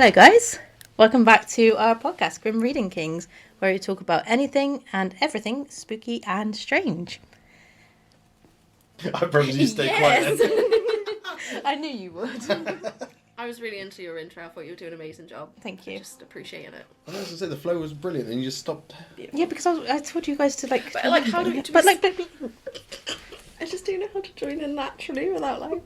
Hello guys, welcome back to our podcast, Grim Reading Kings, where we talk about anything and everything spooky and strange. I promise you stay quiet. I knew you would. I was really into your intro. I thought you were doing an amazing job. Thank you. Just appreciating it. I was going to say the flow was brilliant and you just stopped. Yeah, because I told you guys to like... But like, how do we... I just don't know how to join in naturally without like...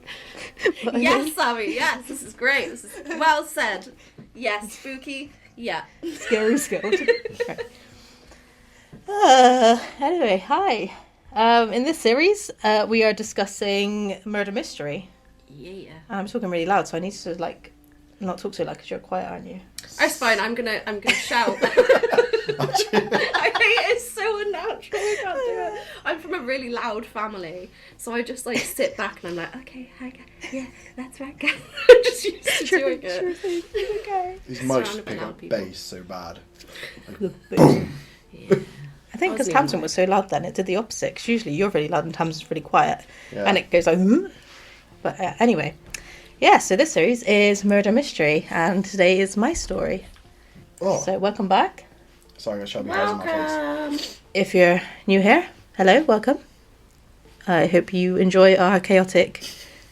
Yes, Sammy, yes, this is great. This is well said. Yes, spooky, yeah. Scary skilled. Anyway, hi. In this series, we are discussing murder mystery. Yeah. I'm talking really loud, so I need to like not talk so loud because you're quiet, aren't you? It's fine. I'm gonna shout. I hate it so unnatural. I can't do it. I'm from a really loud family, so I just like sit back and I'm like, okay, hi guys. Yeah, that's right, guys. I'm just used to doing it. Okay. These mics pick up bass so bad. Like, boom. Yeah. I think because Tamsin was so loud then, it did the opposite. Because usually you're really loud and Tamsin's really quiet, and it goes like. But anyway, yeah. So this series is murder mystery, and today is my story. Oh. So welcome back. Sorry, I showed me guys in my face. If you're new here, hello, welcome. I hope you enjoy our chaotic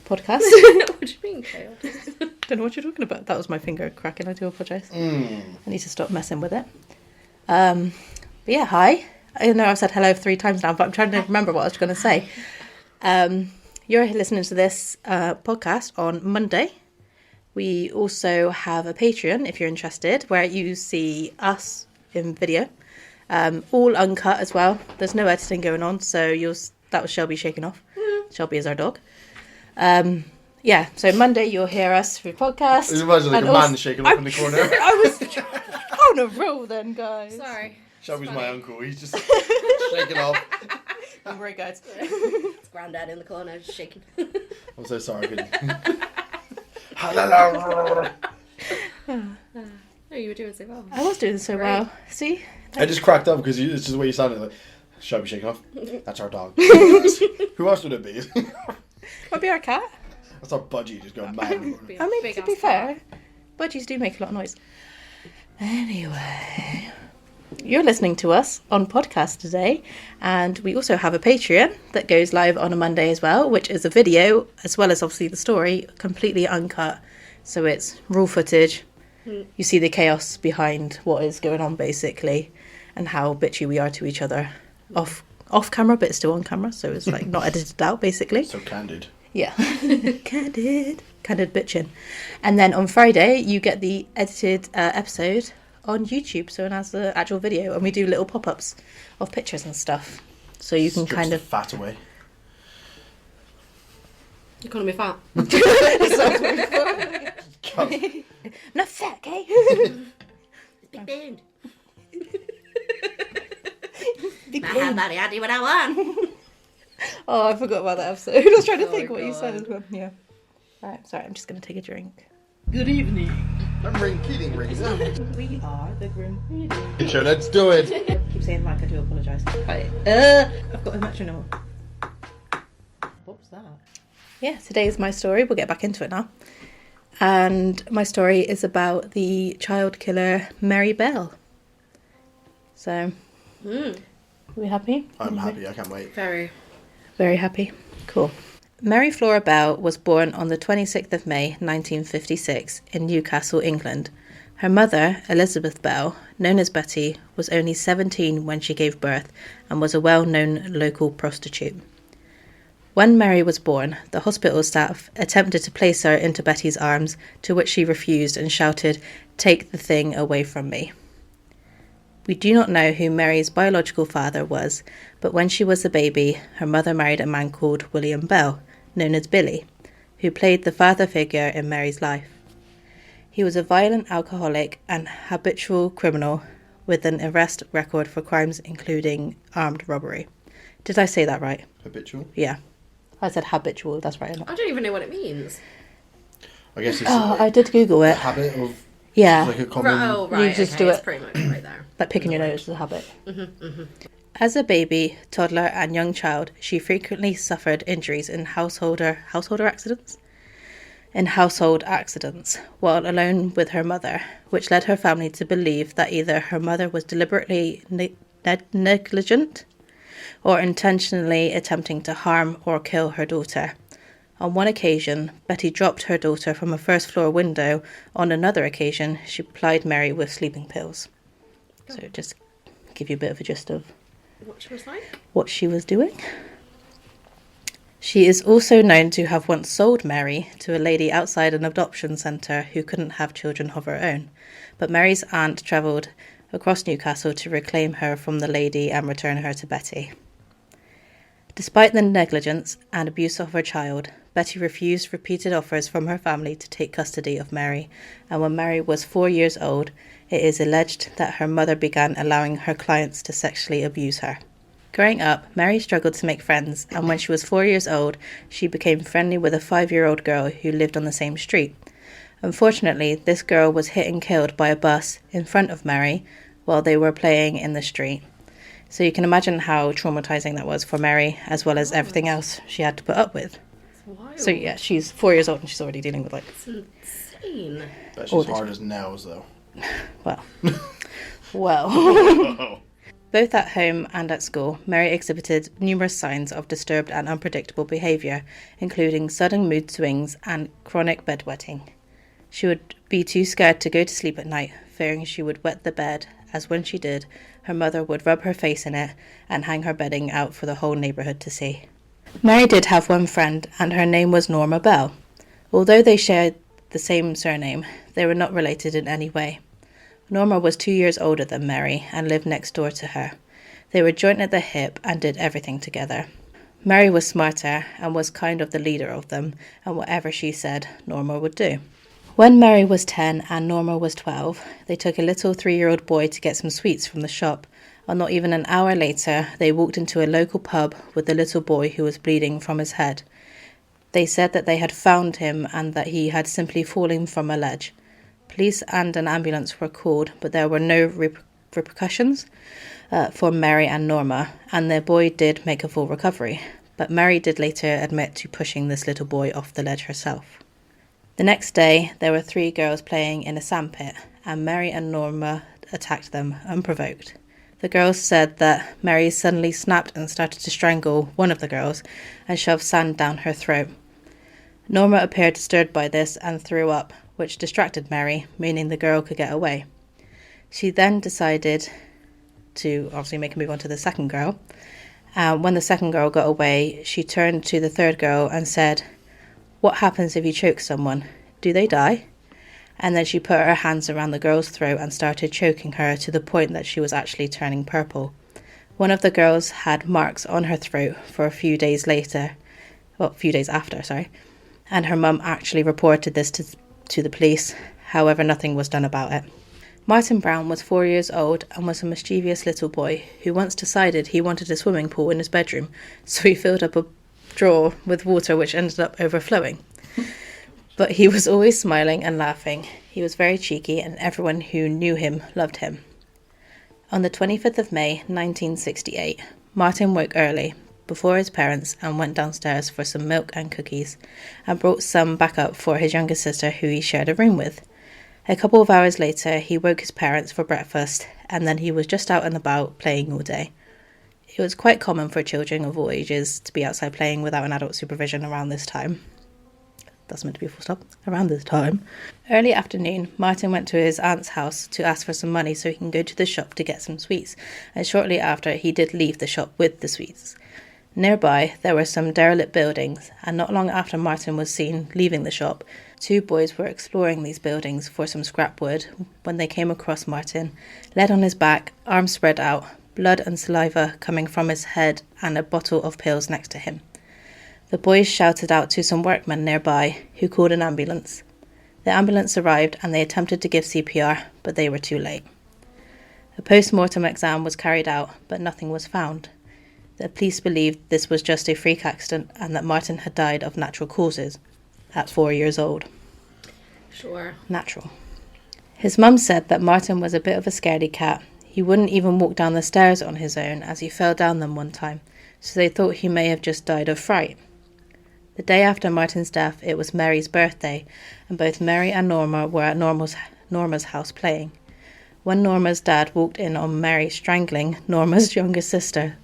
podcast. What do you mean chaotic? Don't know what you're talking about. That was my finger cracking. I do apologise. I need to stop messing with it. But yeah, hi. I know I've said hello 3 times now, but I'm trying to remember what I was going to say. You're listening to this podcast on Monday. We also have a Patreon, if you're interested, where you see us in video. All uncut as well. There's no editing going on, so that was Shelby shaking off. Shelby is our dog. Yeah, so Monday you'll hear us through podcast. It was like a man shaking off in the corner. I was on a roll then, guys. Sorry. Shelby's my uncle. He's just shaking off. I'm very good. It's Grandad in the corner, just shaking. I'm so sorry. No, you were doing so well. I was doing so well. See? I just cracked up because it's just the way you sounded. Like, Shelby shaking off. That's our dog. Who else would it be? Might be our cat. That's our budgie just going mad. I mean, to be fair, budgies do make a lot of noise. Anyway, you're listening to us on podcast today, and we also have a Patreon that goes live on a Monday as well, which is a video, as well as obviously the story, completely uncut. So it's raw footage. You see the chaos behind what is going on, basically, and how bitchy we are to each other off camera, but it's still on camera, so it's like not edited out, basically. So candid. Yeah. Candid bitching. And then on Friday, you get the edited episode on YouTube, so it has the actual video, and we do little pop-ups of pictures and stuff, so you can kind of fat away. You're calling me fat. Not fat, okay? Big band. Big I have money, I do what I want. Oh, I forgot about that episode. I was trying to think what you said as well. Yeah. Right, sorry, I'm just going to take a drink. Good evening. I'm keeping rings. We are the Grim Reading. Sure, let's do it. I keep saying like, I do apologise. Right. I've got a metronome. What was that? Yeah, today is my story. We'll get back into it now. And my story is about the child killer Mary Bell. So, are we happy? I'm happy. I can't wait. Very. Very happy. Cool. Mary Flora Bell was born on the 26th of May 1956 in Newcastle, England. Her mother, Elizabeth Bell, known as Betty, was only 17 when she gave birth and was a well-known local prostitute. When Mary was born, the hospital staff attempted to place her into Betty's arms, to which she refused and shouted, "Take the thing away from me." We do not know who Mary's biological father was, but when she was a baby, her mother married a man called William Bell, known as Billy, who played the father figure in Mary's life. He was a violent alcoholic and habitual criminal with an arrest record for crimes including armed robbery. Did I say that right? Habitual? Yeah. I said habitual, that's right. I don't even know what it means. I guess it's I did Google it. a habit of... Yeah. Like a common... Right, You just okay, do it's it. pretty much right there. Like picking your nose is a habit. As a baby, toddler and young child, she frequently suffered injuries in householder accidents. in household accidents while alone with her mother, which led her family to believe that either her mother was deliberately negligent or intentionally attempting to harm or kill her daughter. On one occasion, Betty dropped her daughter from a first-floor window. On another occasion, she plied Mary with sleeping pills. So just give you a bit of a gist of What she was like? What she was doing. She is also known to have once sold Mary to a lady outside an adoption centre who couldn't have children of her own. But Mary's aunt travelled across Newcastle to reclaim her from the lady and return her to Betty. Despite the negligence and abuse of her child, Betty refused repeated offers from her family to take custody of Mary, and when Mary was 4 years old, it is alleged that her mother began allowing her clients to sexually abuse her. Growing up, Mary struggled to make friends, and when she was 4 years old, she became friendly with a 5-year-old girl who lived on the same street. Unfortunately, this girl was hit and killed by a bus in front of Mary while they were playing in the street. So you can imagine how traumatizing that was for Mary, as well as everything else she had to put up with. Wild. So yeah, she's 4 years old and she's already dealing with like... It's insane. Bet All she's this- hard as nails, though. Well. Both at home and at school, Mary exhibited numerous signs of disturbed and unpredictable behaviour, including sudden mood swings and chronic bedwetting. She would be too scared to go to sleep at night, fearing she would wet the bed, as when she did, her mother would rub her face in it and hang her bedding out for the whole neighbourhood to see. Mary did have one friend, and her name was Norma Bell. Although they shared the same surname, they were not related in any way. Norma was 2 years older than Mary and lived next door to her. They were joined at the hip and did everything together. Mary was smarter and was kind of the leader of them, and whatever she said, Norma would do. When Mary was 10 and Norma was 12, they took a little 3-year-old boy to get some sweets from the shop, and not even an hour later, they walked into a local pub with the little boy who was bleeding from his head. They said that they had found him and that he had simply fallen from a ledge. Police and an ambulance were called, but there were no repercussions for Mary and Norma, and their boy did make a full recovery. But Mary did later admit to pushing this little boy off the ledge herself. The next day, there were 3 girls playing in a sandpit, and Mary and Norma attacked them unprovoked. The girls said that Mary suddenly snapped and started to strangle one of the girls and shoved sand down her throat. Norma appeared disturbed by this and threw up, which distracted Mary, meaning the girl could get away. She then decided to obviously make a move on to the second girl. When the second girl got away, she turned to the third girl and said, "What happens if you choke someone? Do they die?" And then she put her hands around the girl's throat and started choking her to the point that she was actually turning purple. One of the girls had marks on her throat for a few days after, and her mum actually reported this to the police. However, nothing was done about it. Martin Brown was 4 years old and was a mischievous little boy who once decided he wanted a swimming pool in his bedroom, so he filled up a drawer with water which ended up overflowing. But he was always smiling and laughing. He was very cheeky and everyone who knew him loved him. On the 25th of May, 1968, Martin woke early before his parents and went downstairs for some milk and cookies and brought some back up for his younger sister who he shared a room with. A couple of hours later, he woke his parents for breakfast and then he was just out and about playing all day. It was quite common for children of all ages to be outside playing without an adult supervision around this time. That's meant to be a full stop. Around this time. Early afternoon, Martin went to his aunt's house to ask for some money so he can go to the shop to get some sweets, and shortly after he did leave the shop with the sweets. Nearby, there were some derelict buildings, and not long after Martin was seen leaving the shop, 2 boys were exploring these buildings for some scrap wood when they came across Martin, led on his back, arms spread out, blood and saliva coming from his head, and a bottle of pills next to him. The boys shouted out to some workmen nearby, who called an ambulance. The ambulance arrived and they attempted to give CPR, but they were too late. A post-mortem exam was carried out, but nothing was found. The police believed this was just a freak accident and that Martin had died of natural causes, at 4 years old. Sure. Natural. His mum said that Martin was a bit of a scaredy cat. He wouldn't even walk down the stairs on his own as he fell down them one time, so they thought he may have just died of fright. The day after Martin's death, it was Mary's birthday, and both Mary and Norma were at Norma's house playing. When Norma's dad walked in on Mary strangling Norma's younger sister.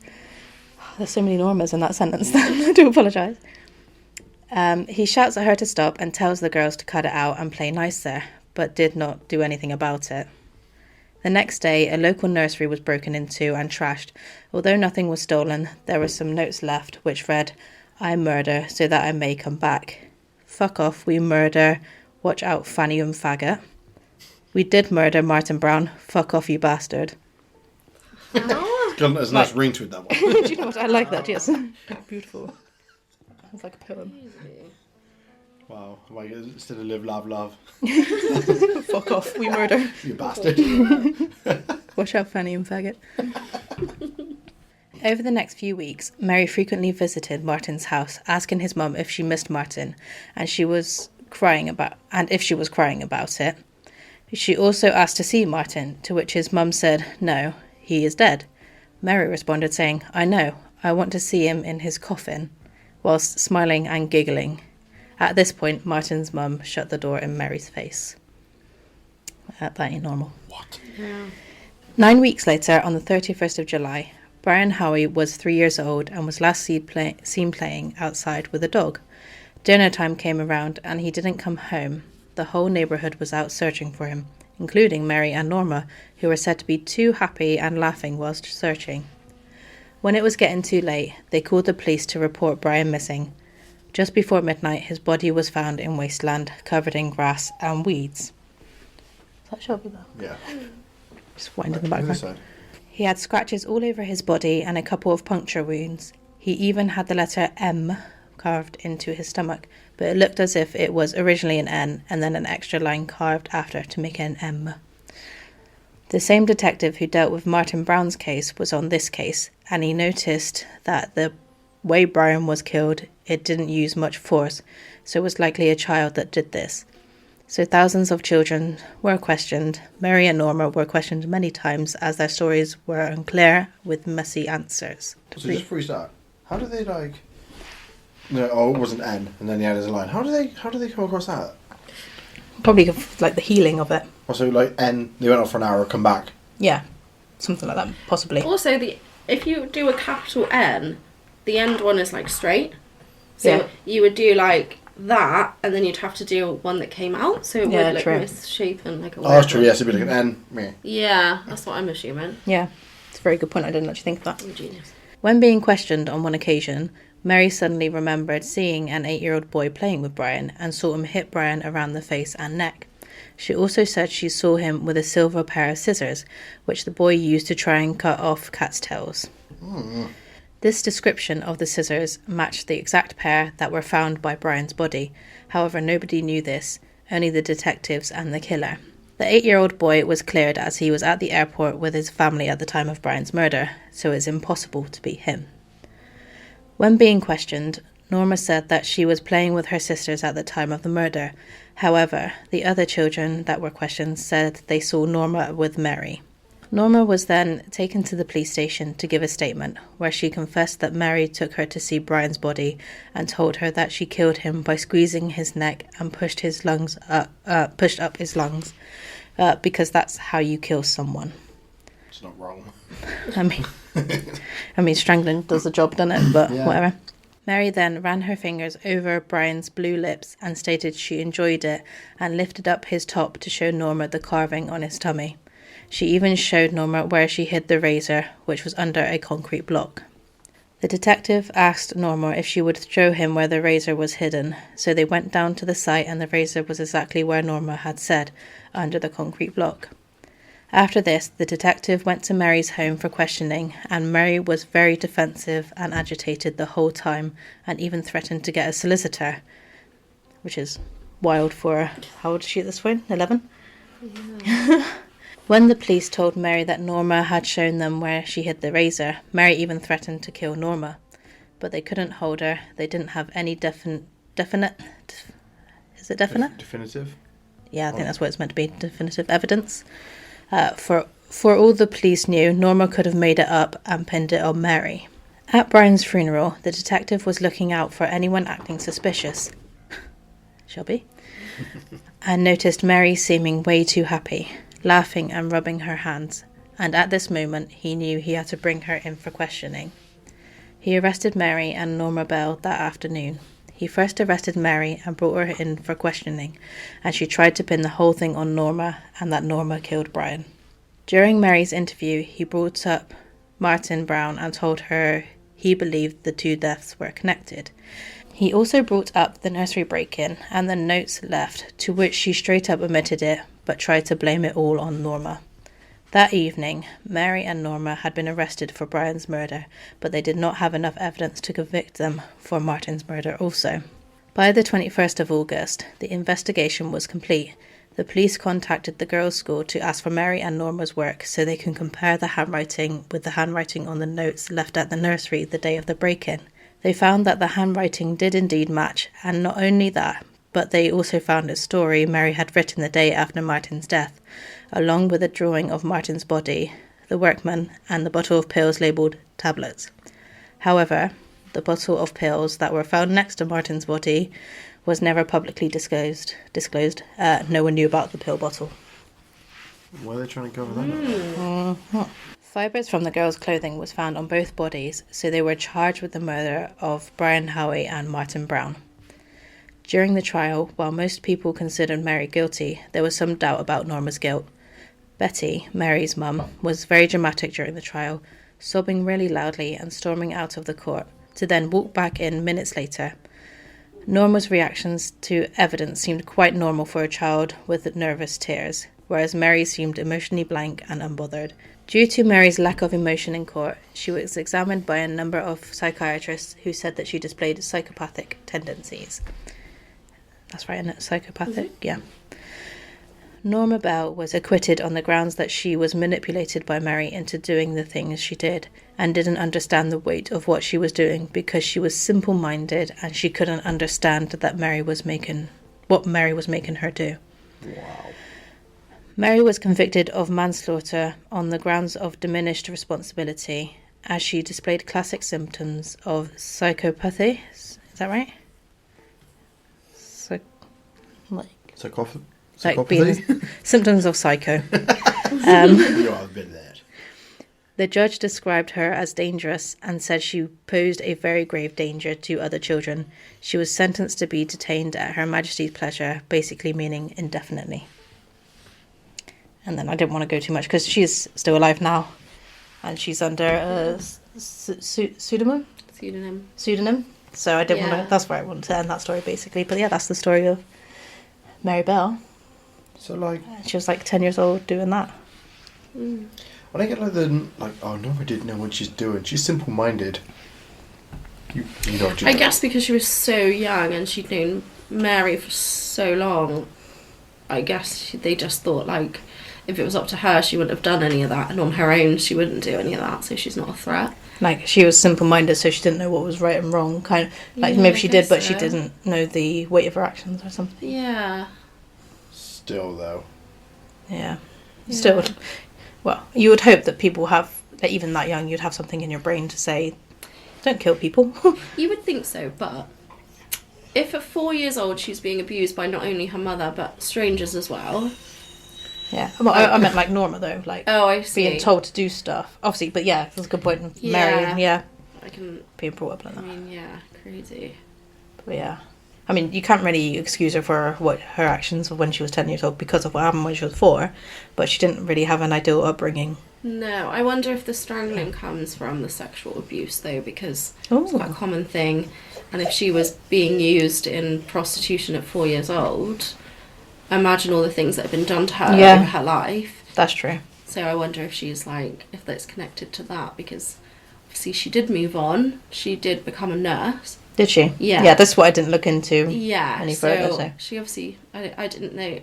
There's so many Normas in that sentence then. I do apologise. He shouts at her to stop and tells the girls to cut it out and play nicer, but did not do anything about it. The next day, a local nursery was broken into and trashed. Although nothing was stolen, there were some notes left which read, "I murder so that I may come back. Fuck off, we murder. Watch out, fanny faggot. We did murder Martin Brown. Fuck off, you bastard." There's a nice ring to it, that one. Do you know what? I like that, yes. Beautiful. It's like a poem. Wow. Like, instead of live, love, love. Fuck off, we murder. You bastard. Watch out, fanny faggot. Over the next few weeks, Mary frequently visited Martin's house, asking his mum if she missed Martin, and if she was crying about it. She also asked to see Martin, to which his mum said, "No, he is dead." Mary responded saying, "I know, I want to see him in his coffin," whilst smiling and giggling. At this point, Martin's mum shut the door in Mary's face. That ain't normal. What? Yeah. 9 weeks later, on the 31st of July, Brian Howie was 3 years old and was last seen playing outside with a dog. Dinner time came around and he didn't come home. The whole neighbourhood was out searching for him, including Mary and Norma, who were said to be too happy and laughing whilst searching. When it was getting too late, they called the police to report Brian missing. Just before midnight, his body was found in wasteland, covered in grass and weeds. Is that Shelby there? Yeah. Just wind in the background. He had scratches all over his body and a couple of puncture wounds. He even had the letter M carved into his stomach, but it looked as if it was originally an N and then an extra line carved after to make it an M. The same detective who dealt with Martin Brown's case was on this case, and he noticed that the way Brian was killed, it didn't use much force, so it was likely a child that did this. So thousands of children were questioned. Mary and Norma were questioned many times as their stories were unclear with messy answers. So just before you start, how do they like... No, oh, it was an N, and then he had his line. How do they come across that? Probably like the healing of it. Also, like N, they went off for an hour, come back. Yeah, something like that, possibly. Also, if you do a capital N, the end one is like straight. So Yeah. you would do like that, and then you'd have to do one that came out, so it Yeah, would look true. misshapen, like a Oh, that's true, word. yes, it'd be like an N. Meh. Yeah, that's what I'm assuming. Yeah, it's a very good point. I didn't actually think of that. I'm a genius. When being questioned on one occasion, Mary suddenly remembered seeing an 8-year-old boy playing with Brian and saw him hit Brian around the face and neck. She also said she saw him with a silver pair of scissors, which the boy used to try and cut off cats' tails. This description of the scissors matched the exact pair that were found by Brian's body. However, nobody knew this, only the detectives and the killer. The 8-year-old boy was cleared as he was at the airport with his family at the time of Brian's murder, so it's impossible to be him. When being questioned, Norma said that she was playing with her sisters at the time of the murder. However, the other children that were questioned said they saw Norma with Mary. Norma was then taken to the police station to give a statement, where she confessed that Mary took her to see Brian's body and told her that she killed him by squeezing his neck and pushed up his lungs, because that's how you kill someone. It's not wrong. I mean, strangling does the job, doesn't it? But Yeah. whatever. Mary then ran her fingers over Brian's blue lips and stated she enjoyed it and lifted up his top to show Norma the carving on his tummy. She even showed Norma where she hid the razor, which was under a concrete block. The detective asked Norma if she would show him where the razor was hidden, so they went down to the site and the razor was exactly where Norma had said, under the concrete block. After this, the detective went to Mary's home for questioning, and Mary was very defensive and agitated the whole time, and even threatened to get a solicitor, which is wild for... How old is she at this point? 11? Yeah. When the police told Mary that Norma had shown them where she hid the razor, Mary even threatened to kill Norma. But they couldn't hold her. They didn't have any definite... Is it definite? Definitive? Yeah, I think that's what it's meant to be, definitive evidence. For all the police knew, Norma could have made it up and pinned it on Mary. At Brian's funeral, the detective was looking out for anyone acting suspicious. Shelby? And noticed Mary seeming way too happy, laughing and rubbing her hands. And at this moment, he knew he had to bring her in for questioning. He arrested Mary and Norma Bell that afternoon. He first arrested Mary and brought her in for questioning, and she tried to pin the whole thing on Norma and that Norma killed Brian. During Mary's interview, he brought up Martin Brown and told her he believed the two deaths were connected. He also brought up the nursery break-in and the notes left, to which she straight up admitted it, but tried to blame it all on Norma. That evening, Mary and Norma had been arrested for Brian's murder, but they did not have enough evidence to convict them for Martin's murder also. By the 21st of August, the investigation was complete. The police contacted the girls' school to ask for Mary and Norma's work so they can compare the handwriting with the handwriting on the notes left at the nursery the day of the break-in. They found that the handwriting did indeed match, and not only that, but they also found a story Mary had written the day after Martin's death, along with a drawing of Martin's body, the workman, and the bottle of pills labelled tablets. However, the bottle of pills that were found next to Martin's body was never publicly disclosed. No one knew about the pill bottle. Why are they trying to cover that up? Fibres from the girls' clothing was found on both bodies, so they were charged with the murder of Brian Howie and Martin Brown. During the trial, while most people considered Mary guilty, there was some doubt about Norma's guilt. Betty, Mary's mum, was very dramatic during the trial, sobbing really loudly and storming out of the court, to then walk back in minutes later. Norma's reactions to evidence seemed quite normal for a child with nervous tears, whereas Mary seemed emotionally blank and unbothered. Due to Mary's lack of emotion in court, she was examined by a number of psychiatrists who said that she displayed psychopathic tendencies. That's right, isn't it? Psychopathic? Yeah. Norma Bell was acquitted on the grounds that she was manipulated by Mary into doing the things she did and didn't understand the weight of what she was doing because she was simple-minded and she couldn't understand that what Mary was making her do. Wow. Mary was convicted of manslaughter on the grounds of diminished responsibility as she displayed classic symptoms of psychopathy. Is that right? Like being symptoms of psycho. You are a bit there. The judge described her as dangerous and said she posed a very grave danger to other children. She was sentenced to be detained at Her Majesty's pleasure, basically meaning indefinitely. And then I didn't want to go too much because she's still alive now, and she's under a pseudonym. So I didn't want to. That's where I wanted to end that story, basically. But yeah, that's the story of Mary Bell. So she was 10 years old doing that. I don't get Norma didn't know what she's doing. She's simple-minded. You know what you're I doing. guess because she was so young and she'd known Mary for so long, I guess they just thought if it was up to her, she wouldn't have done any of that, and on her own, she wouldn't do any of that, so she's not a threat. She was simple-minded, so she didn't know what was right and wrong. Kind of maybe she did, but she didn't know the weight of her actions or something. Yeah. Still, though. Yeah. Still, well, you would hope that people have, even that young, you'd have something in your brain to say, don't kill people. You would think so, but if at 4 years old she's being abused by not only her mother, but strangers as well. Yeah, well, I meant Norma, though. Oh, I see. Being told to do stuff. Obviously, but yeah, that's a good point. Mary, being brought up like that. I mean, yeah, crazy. But yeah. I mean, you can't really excuse her for what her actions when she was 10 years old because of what happened when she was 4, but she didn't really have an ideal upbringing. No, I wonder if the strangling comes from the sexual abuse, though, because it's quite a common thing, and if she was being used in prostitution at 4 years old, imagine all the things that have been done to her over her life. That's true. So I wonder if she's if that's connected to that, because obviously she did move on, she did become a nurse. Did she? Yeah. Yeah, that's what I didn't look into any further. So she obviously, I didn't know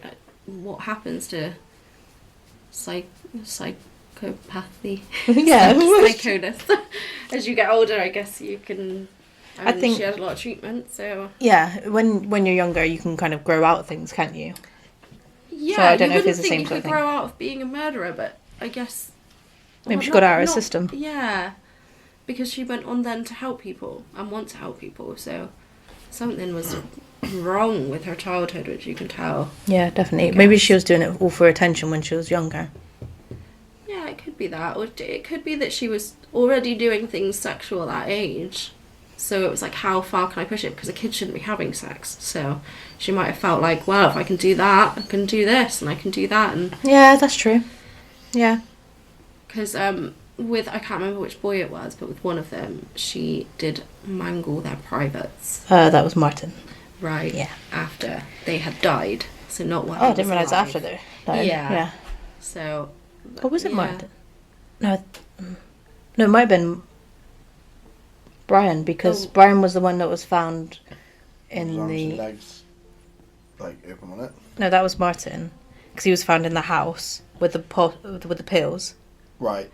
what happens to psychopathy. Yeah. Psychoness. As you get older, I guess you can... I think she had a lot of treatment, so... Yeah, when you're younger, you can kind of grow out of things, can't you? Yeah, so I don't know if it's the same sort of thing. You could grow out of being a murderer, but I guess... Maybe she got out of her system. Yeah. because she went on then to help people and want to help people. So something was wrong with her childhood, which you can tell. Yeah, definitely. Maybe she was doing it all for attention when she was younger. Yeah, it could be that. Or it could be that she was already doing things sexual at that age. So it was like, how far can I push it? Because a kid shouldn't be having sex. So she might have felt like, well, if I can do that, I can do this and I can do that. And yeah, that's true. Yeah. because with, I can't remember which boy it was, but with one of them, she did mangle their privates. That was Martin. Right. Yeah. After they had died. So not while Oh, I he didn't was realise alive. after they died. Yeah. Yeah. So. Or was it yeah. Martin? No, it might have been Brian, because Brian was the one that was found in His arms and the... legs, like, open on it. No, that was Martin, because he was found in the house with the pills. Right.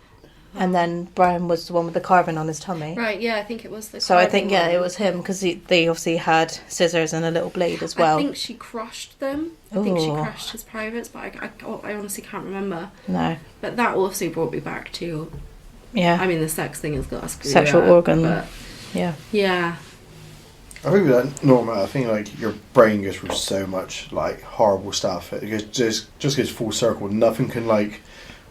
And then Brian was the one with the carving on his tummy. Right, yeah, I think it was the So I think, carving yeah, it one. was him, because they obviously had scissors and a little blade as well. I think she crushed them. I think she Ooh. crushed his privates, but I honestly can't remember. No. But that also brought me back to, Yeah. I mean, the sex thing has got us screwed Sexual up, organ. But Yeah. yeah. I think with that normal, I think like your brain goes through so much like horrible stuff. It goes, just goes full circle. Nothing can like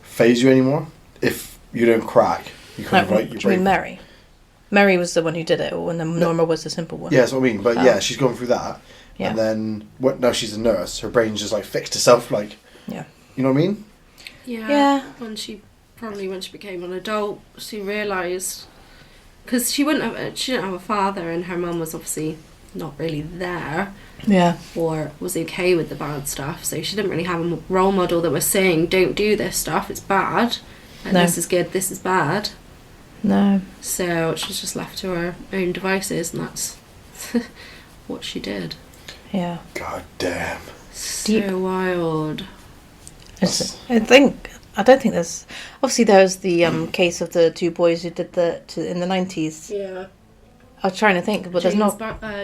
phase you anymore. If you don't crack, you kind of like your do you mean brain. Mary? Mary was the one who did it, and then Norma was the simple one. Yeah, that's what I mean. But Oh. yeah, she's gone through that, Yeah. and then now she's a nurse. Her brain's just like fixed itself. Like, Yeah. you know what I mean? Yeah. Yeah. When she became an adult, she realised, because she didn't have a father, and her mum was obviously not really there Yeah. or was okay with the bad stuff, so she didn't really have a role model that was saying, don't do this stuff, it's bad, and No. this is good, this is bad. No. So she's just left to her own devices, and that's what she did. Yeah. God damn. So Deep. wild. I don't think there's... Obviously, there was the case of the two boys who did in the 90s. Yeah. I was trying to think, but there's not...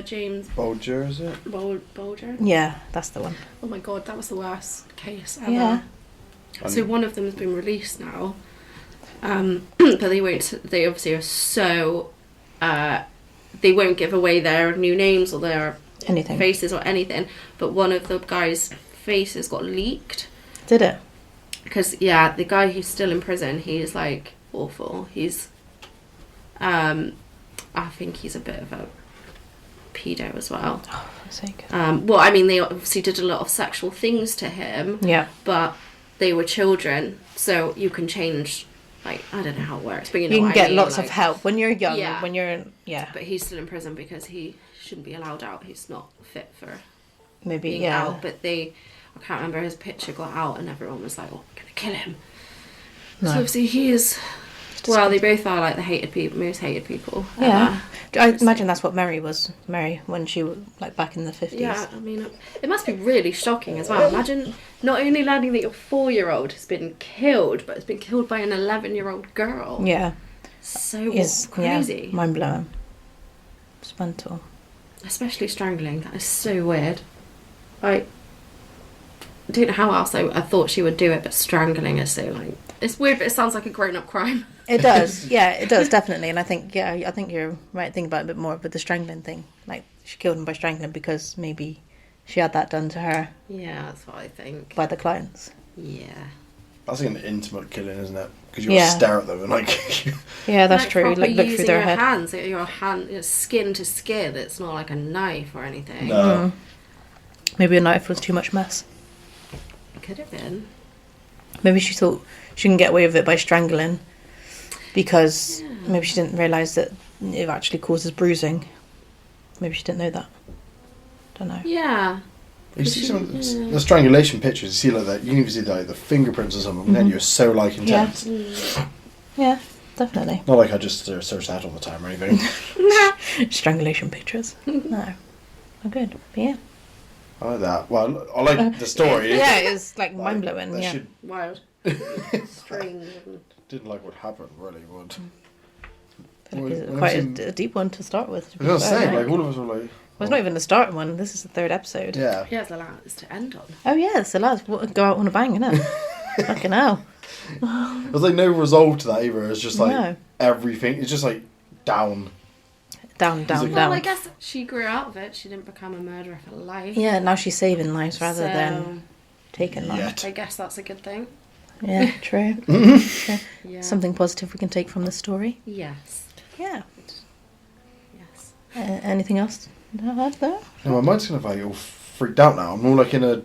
James Bulger, is it? Bulger. Yeah, that's the one. Oh my god, that was the worst case ever. Yeah. So one of them has been released now, but they won't. They obviously are so. They won't give away their new names or their Anything. faces or anything. But one of the guys' faces got leaked Did it? because the guy who's still in prison, he's like awful. He's, I think he's a bit of a pedo as well. Oh, for sake. Well, I mean, they obviously did a lot of sexual things to him. Yeah. But they were children, so you can change, like, I don't know how it works, but you know You can what get I mean, lots like, of help when you're young. Yeah. When you're... Yeah. But he's still in prison because he shouldn't be allowed out. He's not fit for Maybe, being yeah. out. But I can't remember, his picture got out and everyone was like, oh, we're going to kill him. No. So obviously he is, well, they both are like the most hated people. Yeah. I Interesting. imagine that's what Mary was. Mary, when she was, like, back in the 50s. Yeah, I mean, it must be really shocking as well. Imagine not only learning that your 4-year-old has been killed, but has been killed by an 11-year-old girl. Yeah. So Is crazy. Yeah, mind blowing. It's mental. Especially strangling. That is so weird. I don't know how else I thought she would do it, but strangling is so, like... It's weird, but it sounds like a grown-up crime. It does. Yeah, it does, definitely. And I think you're right. Think about it a bit more with the strangling thing. Like, she killed him by strangling because maybe she had that done to her Yeah, that's what I think. by the clients. Yeah. That's like an intimate killing, isn't it? Because you Yeah. stare at them and like. Yeah, that's true. proper Like, look through using their your head. hands, your hand, skin to skin. It's not like a knife or anything. No. Maybe a knife was too much mess. Could have been. Maybe she thought she can get away with it by strangling because maybe she didn't realise that it actually causes bruising. Maybe she didn't know that. Don't know. Yeah. You see some of the strangulation pictures. You see like that. You can even see like the fingerprints or something. And you're so like intense. Yeah, definitely. Not like I just search that all the time or anything. Strangulation pictures. No. Oh, good. But yeah. I like that. Well, I like the story. Yeah, it's like Like, mind blowing. that Yeah. should- Wild. Strange. Didn't like what happened really, but. I feel like it's When quite I've seen- a deep one to start with. To I was be gonna fair. say, like all of us were like. Well, it's not even the start one. This is the third episode. Yeah. Yeah, it's the last to end on. Oh yeah, so let's go out on a bang, innit? Fucking hell. There's like no resolve to that either. It's just like No. everything. It's just like down. Down. Well, I guess she grew out of it. She didn't become a murderer for life. Yeah, now she's saving lives rather than taking lives. I guess that's a good thing. Yeah, true. Yeah. Something positive we can take from the story. Yes. Yeah. Yes. Anything else to add there? No, my mind's kind of like all freaked out now. I'm more like in a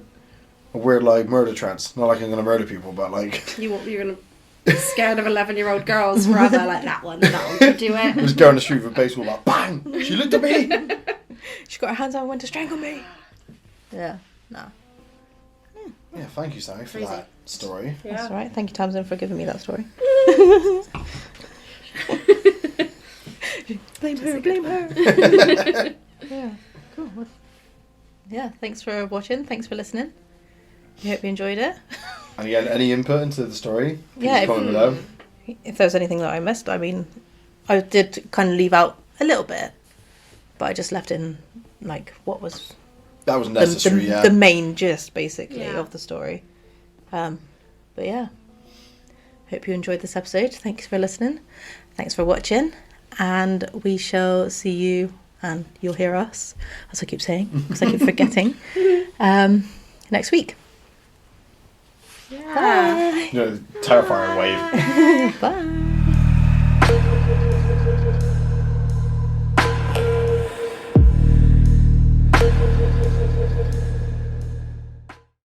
weird like murder trance. Not like I'm gonna murder people, but like You're gonna be scared of 11-year-old girls forever. Like that one could do it. just go on the street with a baseball bat. Bang! She looked at me. She got her hands out and went to strangle me. Yeah. No. Yeah, thank you, Sammy, for Crazy. that story. Yeah. That's all right. Thank you, Tamsin, for giving me that story. Blame her. Yeah, cool. Well, yeah, thanks for watching. Thanks for listening. We hope you enjoyed it. And again, any input into the story? Yeah, Please comment below. If there's anything that I missed, I mean, I did kind of leave out a little bit, but I just left in, like, what was That was necessary, the main gist, basically, Yeah. of the story. But yeah, hope you enjoyed this episode. Thanks for listening. Thanks for watching. And we shall see you, and you'll hear us, as I keep saying, because I keep forgetting, next week. Yeah. Bye. You know, terrifying wave. Bye.